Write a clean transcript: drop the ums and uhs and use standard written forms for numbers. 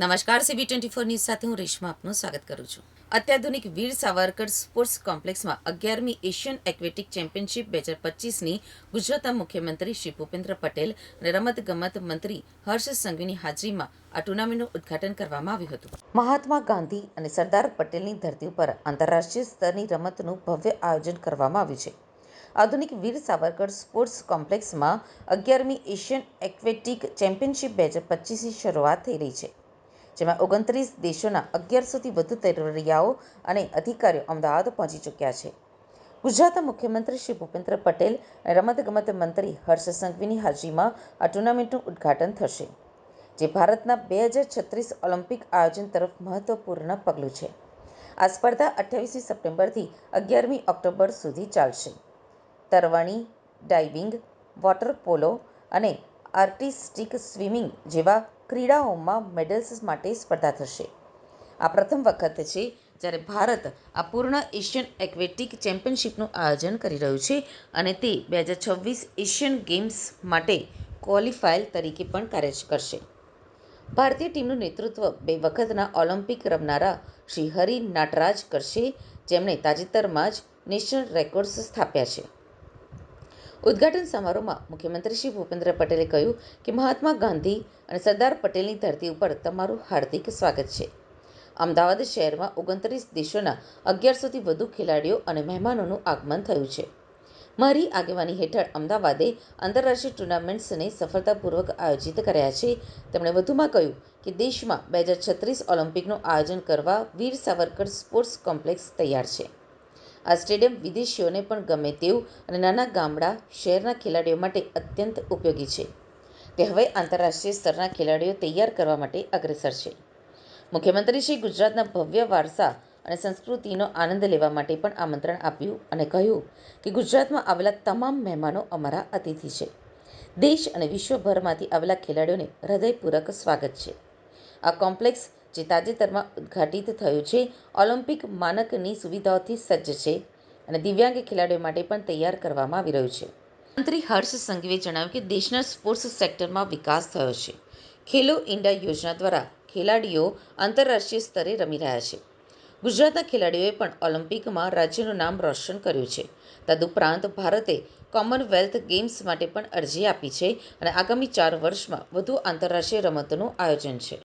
નમસ્કાર, CB24 news સાથે હું રેશમા આપનું સ્વાગત કરું છું. અત્યાધુનિક વીર સાવરકર સ્પોર્ટ્સ કોમ્પ્લેક્સમાં 11મી એશિયન એક્વેટિક ચેમ્પિયનશિપ 2025ની ગુજરાતના મુખ્યમંત્રી શ્રી ભૂપેન્દ્ર પટેલ અને રમતગમત મંત્રી હર્ષ સંઘવીની હાજરીમાં આ ટુર્નામેન્ટનું ઉદ્ઘાટન કરવામાં આવ્યું હતું. મહાત્મા ગાંધી અને સરદાર પટેલની ધરતી ઉપર આંતરરાષ્ટ્રીય સ્તરની રમતનું ભવ્ય આયોજન કરવામાં આવ્યું છે. આધુનિક વીર સાવરકર સ્પોર્ટ્સ કોમ્પ્લેક્સમાં 11મી એશિયન એક્વેટિક ચેમ્પિયનશિપ 2025ની શરૂઆત થઈ રહી છે, જેમાં 29 દેશોના 1100થી વધુ તરવૈયાઓ અને અધિકારીઓ અમદાવાદ પહોંચી ચૂક્યા છે. ગુજરાતના મુખ્યમંત્રી શ્રી ભૂપેન્દ્ર પટેલ અને રમતગમત મંત્રી હર્ષ સંઘવીની હાજરીમાં આ ટુર્નામેન્ટનું ઉદ્ઘાટન થશે, જે ભારતના 2036 ઓલિમ્પિક આયોજન તરફ મહત્વપૂર્ણ પગલું છે. આ સ્પર્ધા 28મી સપ્ટેમ્બરથી 11મી ઓક્ટોબર સુધી ચાલશે. તરવણી, ડાઇવિંગ, વોટર પોલો અને આર્ટિસ્ટિક સ્વિમિંગ જેવા ક્રીડાઓમાં મેડલ્સ માટે સ્પર્ધા થશે. આ પ્રથમ વખત છે જ્યારે ભારત આ પૂર્ણ એશિયન એક્વેટિક ચેમ્પિયનશિપનું આયોજન કરી રહ્યું છે અને તે 2026 એશિયન ગેમ્સ માટે ક્વોલિફાયર તરીકે પણ કાર્ય કરશે. ભારતીય ટીમનું નેતૃત્વ 2 વખતના ઓલિમ્પિક રમનારા શ્રી હરિ નાટરાજ કરશે, જેમણે તાજેતરમાં જ નેશનલ રેકોર્ડ્સ સ્થાપ્યા છે. ઉદ્ઘાટન સમારોહમાં મુખ્યમંત્રી શ્રી ભૂપેન્દ્ર પટેલે કહ્યું કે મહાત્મા ગાંધી અને સરદાર પટેલની ધરતી ઉપર તમારું હાર્દિક સ્વાગત છે. અમદાવાદ શહેરમાં 29 દેશોના 1100થી વધુ ખેલાડીઓ અને મહેમાનોનું આગમન થયું છે. મારી આગેવાની હેઠળ અમદાવાદે આંતરરાષ્ટ્રીય ટુર્નામેન્ટ્સને સફળતાપૂર્વક આયોજિત કર્યા છે. તેમણે વધુમાં કહ્યું કે દેશમાં 2036 ઓલિમ્પિકનું આયોજન કરવા વીર સાવરકર સ્પોર્ટ્સ કોમ્પ્લેક્સ તૈયાર છે. આ સ્ટેડિયમ વિદેશીઓને પણ ગમે તેવું અને નાના ગામડા શહેરના ખેલાડીઓ માટે અત્યંત ઉપયોગી છે. તે હવે આંતરરાષ્ટ્રીય સ્તરના ખેલાડીઓ તૈયાર કરવા માટે અગ્રેસર છે. મુખ્યમંત્રીશ્રીએ ગુજરાતના ભવ્ય વારસા અને સંસ્કૃતિનો આનંદ લેવા માટે પણ આમંત્રણ આપ્યું અને કહ્યું કે ગુજરાતમાં આવેલા તમામ મહેમાનો અમારા અતિથિ છે. દેશ અને વિશ્વભરમાંથી આવેલા ખેલાડીઓને હૃદયપૂર્વક સ્વાગત છે. આ કોમ્પ્લેક્સ, જે તાજેતરમાં ઉદ્ઘાટિત થયું છે, ઓલિમ્પિક માનકની સુવિધાઓથી સજ્જ છે અને દિવ્યાંગ ખેલાડીઓ માટે પણ તૈયાર કરવામાં આવી રહ્યું છે. મંત્રી હર્ષ સંઘવીએ જણાવ્યું કે દેશના સ્પોર્ટ્સ સેક્ટરમાં વિકાસ થયો છે. ખેલો ઇન્ડિયા યોજના દ્વારા ખેલાડીઓ આંતરરાષ્ટ્રીય સ્તરે રમી રહ્યા છે. ગુજરાતના ખેલાડીઓએ પણ ઓલિમ્પિકમાં રાજ્યનું નામ રોશન કર્યું છે. તદુપરાંત ભારતે કોમનવેલ્થ ગેમ્સ માટે પણ અરજી આપી છે અને આગામી 4 વર્ષમાં વધુ આંતરરાષ્ટ્રીય રમતોનું આયોજન છે.